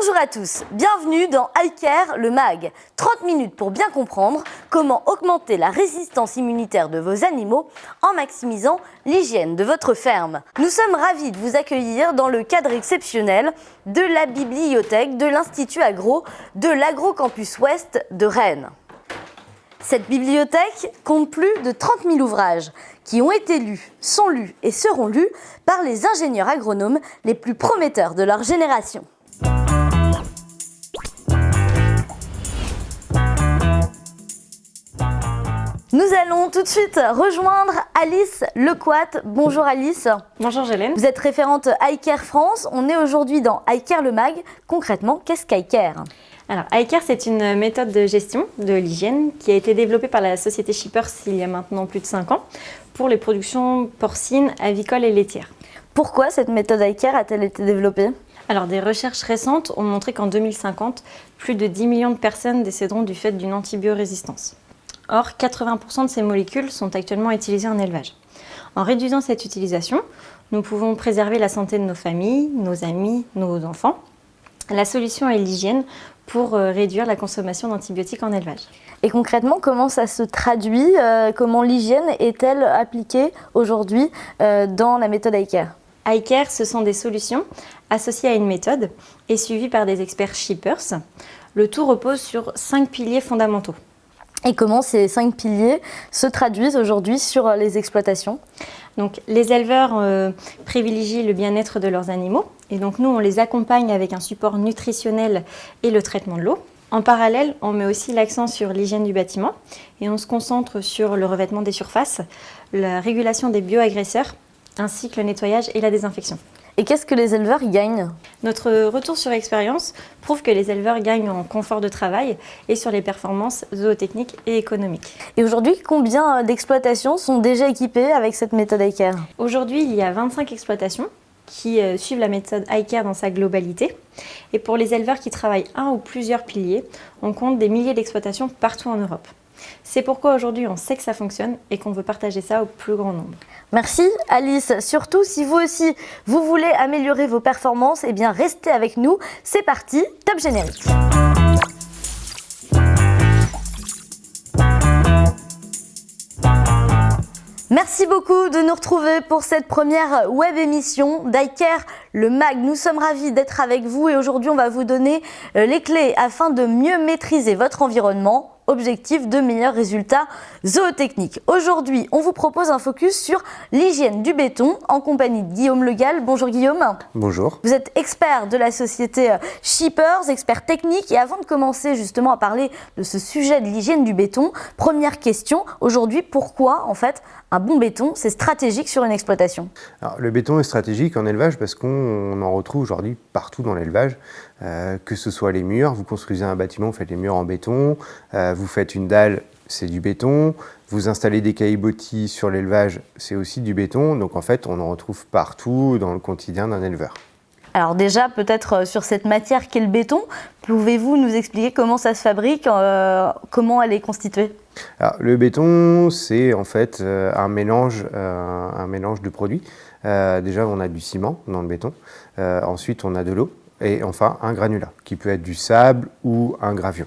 Bonjour à tous, bienvenue dans iCare, le MAG. 30 minutes pour bien comprendre comment augmenter la résistance immunitaire de vos animaux en maximisant l'hygiène de votre ferme. Nous sommes ravis de vous accueillir dans le cadre exceptionnel de la bibliothèque de l'Institut Agro de l'Agrocampus Ouest de Rennes. Cette bibliothèque compte plus de 30 000 ouvrages qui ont été lus, sont lus et seront lus par les ingénieurs agronomes les plus prometteurs de leur génération. Nous allons tout de suite rejoindre Alice Lequat. Bonjour Alice. Bonjour Gélène. Vous êtes référente iCare France. On est aujourd'hui dans iCare le MAG. Concrètement, qu'est-ce qu'iCare ? Alors, iCare, c'est une méthode de gestion de l'hygiène qui a été développée par la société Shippers il y a maintenant plus de 5 ans pour les productions porcines, avicoles et laitières. Pourquoi cette méthode iCare a-t-elle été développée ? Alors, des recherches récentes ont montré qu'en 2050, plus de 10 millions de personnes décéderont du fait d'une antibiorésistance. Or, 80% de ces molécules sont actuellement utilisées en élevage. En réduisant cette utilisation, nous pouvons préserver la santé de nos familles, nos amis, nos enfants. La solution est l'hygiène pour réduire la consommation d'antibiotiques en élevage. Et concrètement, comment ça se traduit ? Comment l'hygiène est-elle appliquée aujourd'hui dans la méthode iCare ? iCare, ce sont des solutions associées à une méthode et suivies par des experts Shippers. Le tout repose sur 5 piliers fondamentaux. Et comment ces 5 piliers se traduisent aujourd'hui sur les exploitations ? Donc, les éleveurs privilégient le bien-être de leurs animaux et donc nous, on les accompagne avec un support nutritionnel et le traitement de l'eau. En parallèle, on met aussi l'accent sur l'hygiène du bâtiment et on se concentre sur le revêtement des surfaces, la régulation des bioagresseurs ainsi que le nettoyage et la désinfection. Et qu'est-ce que les éleveurs y gagnent ? Notre retour sur expérience prouve que les éleveurs gagnent en confort de travail et sur les performances zootechniques et économiques. Et aujourd'hui, combien d'exploitations sont déjà équipées avec cette méthode iCare ? Aujourd'hui, il y a 25 exploitations qui suivent la méthode iCare dans sa globalité. Et pour les éleveurs qui travaillent un ou plusieurs piliers, on compte des milliers d'exploitations partout en Europe. C'est pourquoi aujourd'hui on sait que ça fonctionne et qu'on veut partager ça au plus grand nombre. Merci Alice. Surtout si vous aussi vous voulez améliorer vos performances, eh bien restez avec nous. C'est parti, top générique. Merci beaucoup de nous retrouver pour cette première web émission d'iCare, le MAG. Nous sommes ravis d'être avec vous et aujourd'hui on va vous donner les clés afin de mieux maîtriser votre environnement. Objectif de meilleurs résultats zootechniques. Aujourd'hui, on vous propose un focus sur l'hygiène du béton en compagnie de Guillaume Legal. Bonjour Guillaume. Bonjour. Vous êtes expert de la société Shippers, expert technique. Et avant de commencer justement à parler de ce sujet de l'hygiène du béton, première question, aujourd'hui, pourquoi en fait un bon béton, c'est stratégique sur une exploitation ? Alors, le béton est stratégique en élevage parce qu'on en retrouve aujourd'hui partout dans l'élevage, que ce soit les murs, vous construisez un bâtiment, vous faites les murs en béton, vous faites une dalle, c'est du béton, vous installez des caillebotis sur l'élevage, c'est aussi du béton, donc en fait on en retrouve partout dans le quotidien d'un éleveur. Alors déjà, peut-être sur cette matière qu'est le béton, pouvez-vous nous expliquer comment ça se fabrique, comment elle est constituée ? Alors, le béton, c'est en fait un mélange de produits. Déjà, on a du ciment dans le béton, ensuite on a de l'eau et enfin un granulat qui peut être du sable ou un gravion.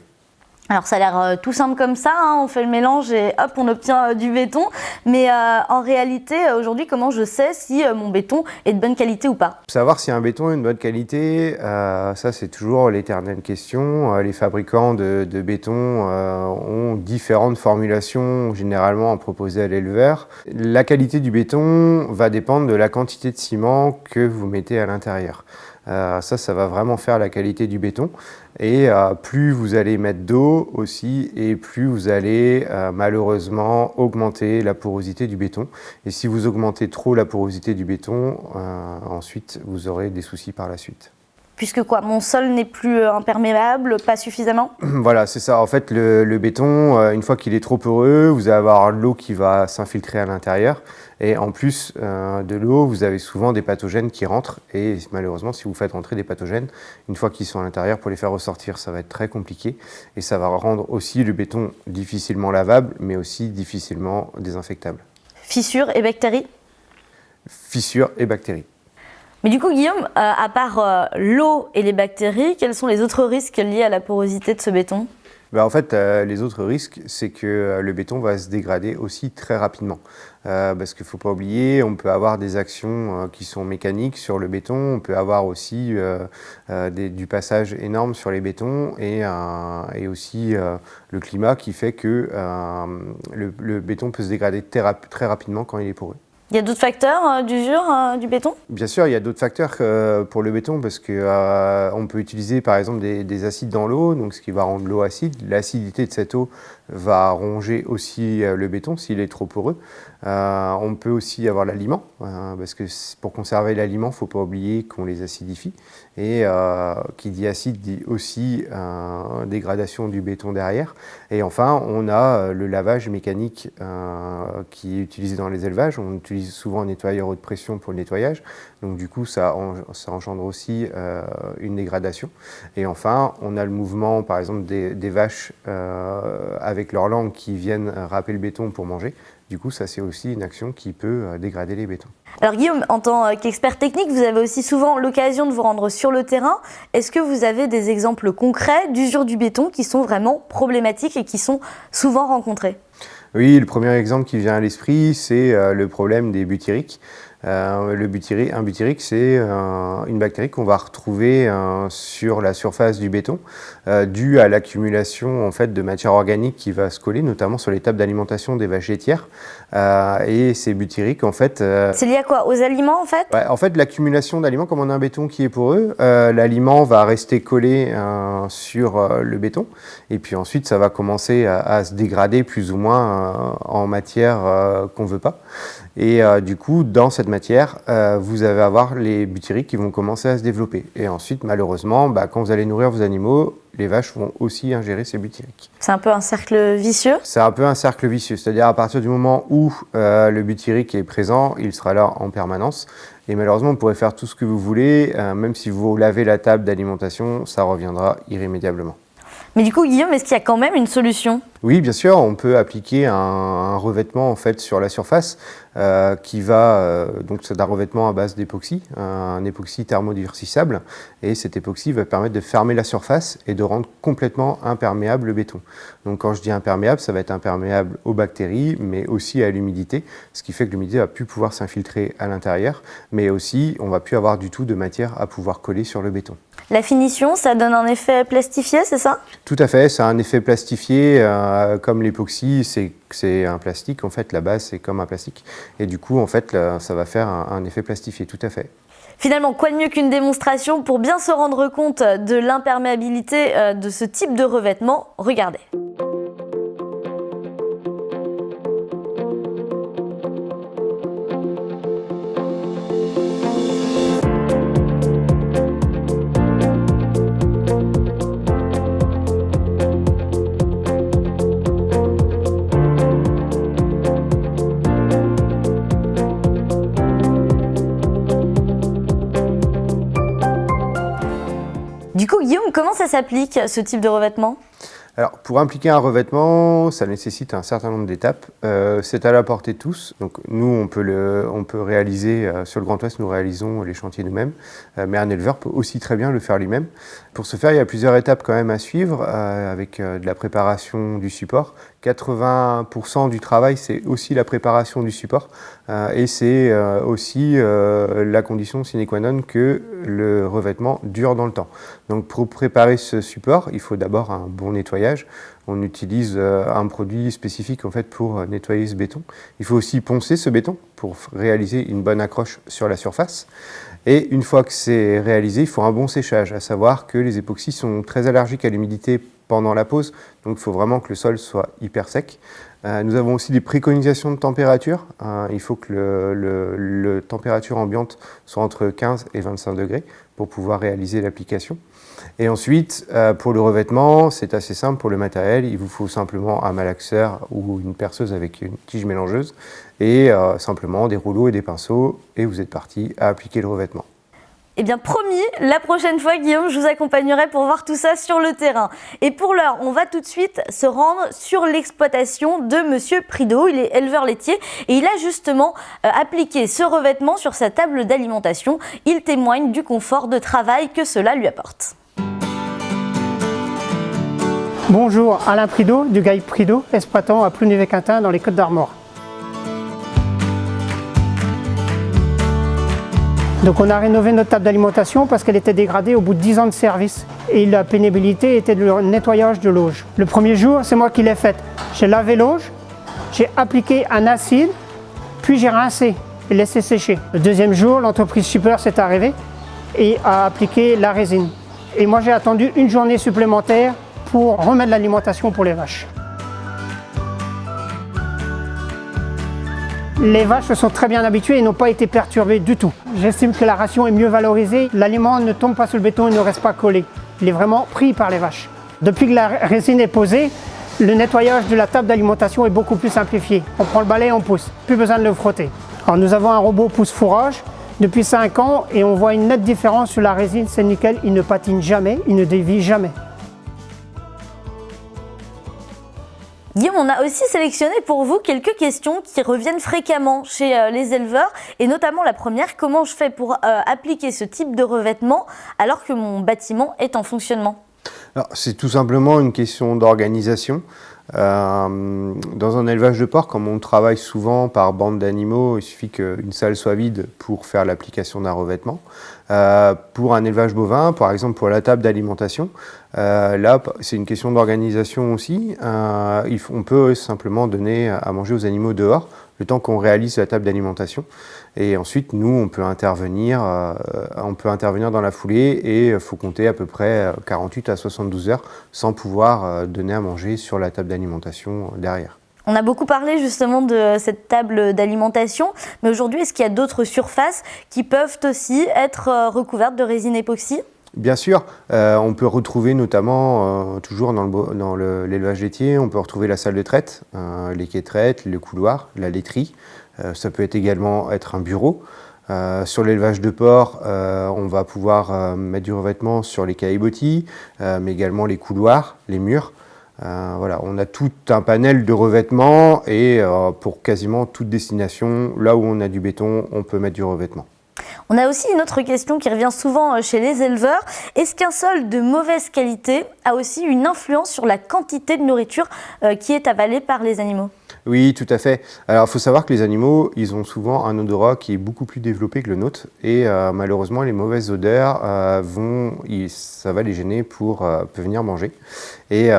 Alors ça a l'air tout simple comme ça, hein, on fait le mélange et hop, on obtient du béton. Mais en réalité, aujourd'hui, comment je sais si mon béton est de bonne qualité ou pas ? Savoir si un béton est de bonne qualité, ça c'est toujours l'éternelle question. Les fabricants de béton ont différentes formulations généralement à proposer à l'éleveur. La qualité du béton va dépendre de la quantité de ciment que vous mettez à l'intérieur. Ça va vraiment faire la qualité du béton. Et plus vous allez mettre d'eau aussi, et plus vous allez malheureusement augmenter la porosité du béton. Et si vous augmentez trop la porosité du béton, ensuite vous aurez des soucis par la suite. Puisque quoi, mon sol n'est plus imperméable, pas suffisamment ? Voilà, c'est ça. En fait, le béton, une fois qu'il est trop poreux, vous allez avoir l'eau qui va s'infiltrer à l'intérieur. Et en plus de l'eau, vous avez souvent des pathogènes qui rentrent. Et malheureusement, si vous faites rentrer des pathogènes, une fois qu'ils sont à l'intérieur, pour les faire ressortir, ça va être très compliqué. Et ça va rendre aussi le béton difficilement lavable, mais aussi difficilement désinfectable. Fissures et bactéries ? Fissures et bactéries. Mais du coup, Guillaume, à part l'eau et les bactéries, quels sont les autres risques liés à la porosité de ce béton? En fait, les autres risques, c'est que le béton va se dégrader aussi très rapidement. Parce qu'il ne faut pas oublier, on peut avoir des actions qui sont mécaniques sur le béton, on peut avoir aussi du passage énorme sur les bétons et aussi le climat qui fait que le béton peut se dégrader très rapidement quand il est poreux. Il y a d'autres facteurs d'usure du béton? Bien sûr, il y a d'autres facteurs pour le béton parce qu'on peut utiliser par exemple des acides dans l'eau, donc ce qui va rendre l'eau acide. L'acidité de cette eau va ronger aussi le béton s'il est trop poreux. On peut aussi avoir l'aliment, parce que pour conserver l'aliment, il ne faut pas oublier qu'on les acidifie. Et qui dit acide dit aussi dégradation du béton derrière. Et enfin, on a le lavage mécanique qui est utilisé dans les élevages. On utilise souvent un nettoyeur haute pression pour le nettoyage. Donc du coup, ça engendre aussi une dégradation. Et enfin, on a le mouvement, par exemple, des vaches avec leur langue qui viennent râper le béton pour manger. Du coup, ça, c'est aussi une action qui peut dégrader les bétons. Alors Guillaume, en tant qu'expert technique, vous avez aussi souvent l'occasion de vous rendre sur le terrain. Est-ce que vous avez des exemples concrets d'usure du béton qui sont vraiment problématiques et qui sont souvent rencontrés? Oui, le premier exemple qui vient à l'esprit, c'est le problème des butyriques. Un butyrique, c'est une bactérie qu'on va retrouver sur la surface du béton, due à l'accumulation en fait de matière organique qui va se coller, notamment sur les tables d'alimentation des vaches laitières. Et ces butyriques, en fait, c'est lié à quoi? Aux aliments, en fait? Ouais, en fait, l'accumulation d'aliments, comme on a un béton qui est poreux, l'aliment va rester collé sur le béton, et puis ensuite, ça va commencer à se dégrader plus ou moins en matière qu'on veut pas. Et du coup, dans cette matière, vous allez avoir les butyriques qui vont commencer à se développer. Et ensuite, malheureusement, quand vous allez nourrir vos animaux, les vaches vont aussi ingérer ces butyriques. C'est un peu un cercle vicieux? C'est un peu un cercle vicieux, c'est-à-dire à partir du moment où le butyrique est présent, il sera là en permanence. Et malheureusement, vous pourrez faire tout ce que vous voulez, même si vous lavez la table d'alimentation, ça reviendra irrémédiablement. Mais du coup, Guillaume, est-ce qu'il y a quand même une solution? Oui, bien sûr, on peut appliquer un revêtement en fait sur la surface qui va donc c'est un revêtement à base d'époxy, un époxy thermodurcissable, et cet époxy va permettre de fermer la surface et de rendre complètement imperméable le béton. Donc quand je dis imperméable, ça va être imperméable aux bactéries, mais aussi à l'humidité, ce qui fait que l'humidité va plus pouvoir s'infiltrer à l'intérieur, mais aussi on va plus avoir du tout de matière à pouvoir coller sur le béton. La finition, ça donne un effet plastifié, c'est ça? Tout à fait, ça a un effet plastifié, comme l'époxy, c'est un plastique, en fait, la base c'est comme un plastique, et du coup, en fait, là, ça va faire un effet plastifié, tout à fait. Finalement, quoi de mieux qu'une démonstration pour bien se rendre compte de l'imperméabilité de ce type de revêtement? Regardez. Du coup, Guillaume, comment ça s'applique, ce type de revêtement? Alors, pour impliquer un revêtement, ça nécessite un certain nombre d'étapes. C'est à la portée de tous. Donc, nous, on peut réaliser, sur le Grand Ouest, nous réalisons les chantiers nous-mêmes, mais un éleveur peut aussi très bien le faire lui-même. Pour ce faire, il y a plusieurs étapes quand même à suivre, avec de la préparation du support. 80% du travail, c'est aussi la préparation du support, et c'est aussi la condition sine qua non que le revêtement dure dans le temps. Donc, pour préparer ce support, il faut d'abord un bon nettoyage. On utilise un produit spécifique en fait pour nettoyer ce béton. Il faut aussi poncer ce béton pour réaliser une bonne accroche sur la surface. Et une fois que c'est réalisé, il faut un bon séchage, à savoir que les époxys sont très allergiques à l'humidité pendant la pose, donc il faut vraiment que le sol soit hyper sec. Nous avons aussi des préconisations de température. Il faut que la température ambiante soit entre 15 et 25 degrés pour pouvoir réaliser l'application. Et ensuite, pour le revêtement, c'est assez simple. Pour le matériel, il vous faut simplement un malaxeur ou une perceuse avec une tige mélangeuse et simplement des rouleaux et des pinceaux, et vous êtes parti à appliquer le revêtement. Eh bien promis, la prochaine fois Guillaume, je vous accompagnerai pour voir tout ça sur le terrain. Et pour l'heure, on va tout de suite se rendre sur l'exploitation de Monsieur Prideau. Il est éleveur laitier et il a justement appliqué ce revêtement sur sa table d'alimentation. Il témoigne du confort de travail que cela lui apporte. Bonjour, Alain Prideau du GAIP Prideau, exploitant à Plounier-Quintin dans les Côtes-d'Armor. Donc on a rénové notre table d'alimentation parce qu'elle était dégradée au bout de 10 ans de service et la pénibilité était le nettoyage de l'auge. Le premier jour, c'est moi qui l'ai faite. J'ai lavé l'auge, j'ai appliqué un acide, puis j'ai rincé et laissé sécher. Le deuxième jour, l'entreprise Super s'est arrivée et a appliqué la résine. Et moi j'ai attendu une journée supplémentaire pour remettre l'alimentation pour les vaches. Les vaches se sont très bien habituées et n'ont pas été perturbées du tout. J'estime que la ration est mieux valorisée. L'aliment ne tombe pas sur le béton et ne reste pas collé. Il est vraiment pris par les vaches. Depuis que la résine est posée, le nettoyage de la table d'alimentation est beaucoup plus simplifié. On prend le balai et on pousse. Plus besoin de le frotter. Alors nous avons un robot pousse-fourrage depuis 5 ans et on voit une nette différence sur la résine. C'est nickel, il ne patine jamais, il ne dévie jamais. Guillaume, on a aussi sélectionné pour vous quelques questions qui reviennent fréquemment chez les éleveurs et notamment la première, comment je fais pour appliquer ce type de revêtement alors que mon bâtiment est en fonctionnement? C'est tout simplement une question d'organisation. Dans un élevage de porc, comme on travaille souvent par bande d'animaux, il suffit qu'une salle soit vide pour faire l'application d'un revêtement. Pour un élevage bovin, par exemple pour la table d'alimentation, là c'est une question d'organisation aussi. On peut simplement donner à manger aux animaux dehors le temps qu'on réalise la table d'alimentation. Et ensuite, nous, on peut intervenir dans la foulée et il faut compter à peu près 48 à 72 heures sans pouvoir donner à manger sur la table d'alimentation derrière. On a beaucoup parlé justement de cette table d'alimentation, mais aujourd'hui, est-ce qu'il y a d'autres surfaces qui peuvent aussi être recouvertes de résine époxy ? Bien sûr, on peut retrouver notamment, toujours dans l'élevage laitier, on peut retrouver la salle de traite, les quais de traite, le couloir, la laiterie. Ça peut également être un bureau. Sur l'élevage de porc, on va pouvoir mettre du revêtement sur les caillebotis, mais également les couloirs, les murs. Voilà, on a tout un panel de revêtements et pour quasiment toute destination, là où on a du béton, on peut mettre du revêtement. On a aussi une autre question qui revient souvent chez les éleveurs. Est-ce qu'un sol de mauvaise qualité a aussi une influence sur la quantité de nourriture qui est avalée par les animaux ? Oui, tout à fait. Alors, il faut savoir que les animaux, ils ont souvent un odorat qui est beaucoup plus développé que le nôtre. Et malheureusement, les mauvaises odeurs, ça va les gêner pour venir manger. Et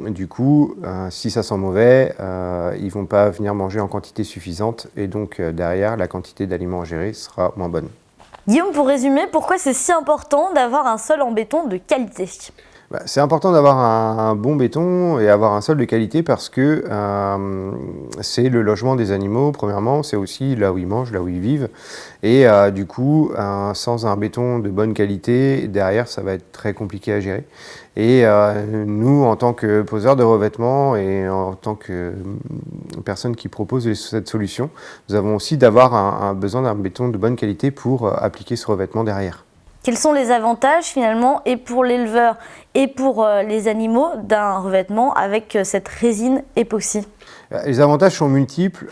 du coup, si ça sent mauvais, ils ne vont pas venir manger en quantité suffisante. Et donc, derrière, la quantité d'aliments à gérer sera moins bonne. Guillaume, pour résumer, pourquoi c'est si important d'avoir un sol en béton de qualité ? C'est important d'avoir un bon béton et avoir un sol de qualité parce que c'est le logement des animaux, premièrement, c'est aussi là où ils mangent, là où ils vivent. Et du coup, sans un béton de bonne qualité, derrière, ça va être très compliqué à gérer. Et nous, en tant que poseurs de revêtement et en tant que personne qui propose cette solution, nous avons aussi d'avoir besoin d'un béton de bonne qualité pour appliquer ce revêtement derrière. Quels sont les avantages finalement et pour l'éleveur et pour les animaux d'un revêtement avec cette résine époxy ? Les avantages sont multiples.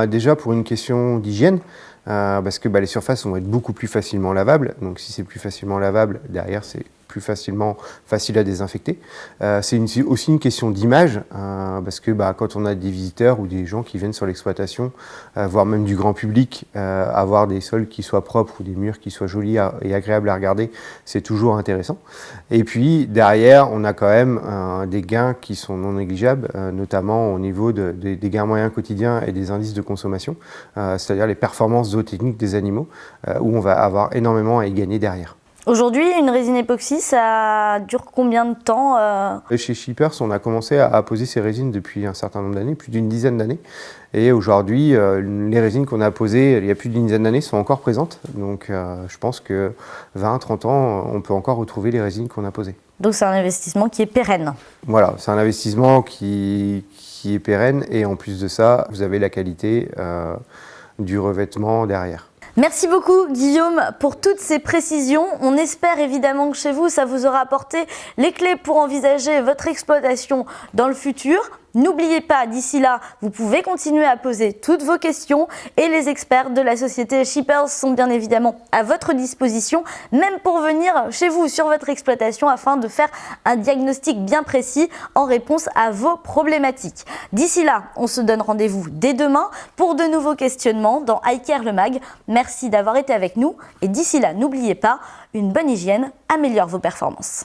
Déjà pour une question d'hygiène, parce que les surfaces vont être beaucoup plus facilement lavables. Donc si c'est plus facilement lavable, derrière c'est plus facile à désinfecter. C'est aussi une question d'image, parce que quand on a des visiteurs ou des gens qui viennent sur l'exploitation, voire même du grand public, avoir des sols qui soient propres ou des murs qui soient jolis et agréables à regarder, c'est toujours intéressant. Et puis derrière, on a quand même des gains qui sont non négligeables, notamment au niveau des gains moyens quotidiens et des indices de consommation, c'est-à-dire les performances zootechniques des animaux, où on va avoir énormément à y gagner derrière. Aujourd'hui, une résine époxy, ça dure combien de temps Chez Shippers, on a commencé à poser ces résines depuis un certain nombre d'années, plus d'une dizaine d'années. Et aujourd'hui, les résines qu'on a posées il y a plus d'une dizaine d'années sont encore présentes. Donc je pense que 20-30 ans, on peut encore retrouver les résines qu'on a posées. Donc c'est un investissement qui est pérenne. Voilà, c'est un investissement qui est pérenne. Et en plus de ça, vous avez la qualité du revêtement derrière. Merci beaucoup Guillaume pour toutes ces précisions. On espère évidemment que chez vous, ça vous aura apporté les clés pour envisager votre exploitation dans le futur. N'oubliez pas, d'ici là, vous pouvez continuer à poser toutes vos questions et les experts de la société Shippers sont bien évidemment à votre disposition, même pour venir chez vous sur votre exploitation afin de faire un diagnostic bien précis en réponse à vos problématiques. D'ici là, on se donne rendez-vous dès demain pour de nouveaux questionnements dans iCare le Mag. Merci d'avoir été avec nous et d'ici là, n'oubliez pas, une bonne hygiène améliore vos performances.